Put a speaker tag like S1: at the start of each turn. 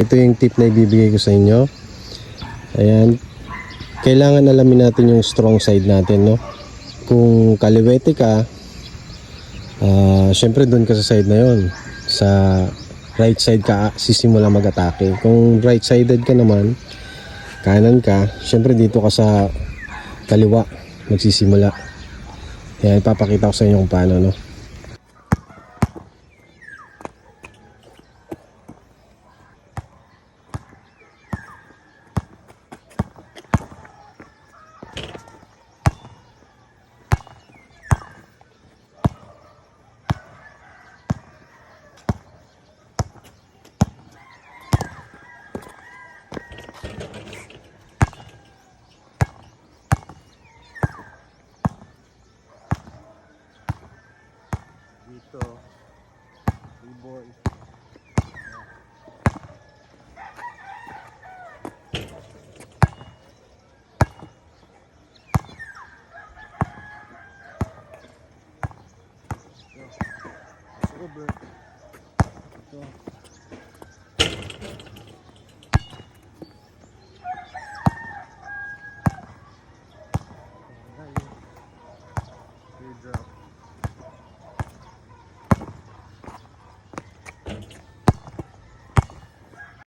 S1: Ito yung tip na ibibigay ko sa inyo. Ayan. Kailangan alamin natin yung strong side natin, no? Kung kaliwete ka, syempre doon ka sa side na yon. Sa right side ka sisimula mag-atake. Kung right sided ka naman, kanan ka, syempre dito ka sa kaliwa magsisimula. Ayan, ipapakita ko sa inyo kung paano, no? Dito, keyboard. Over. Ito.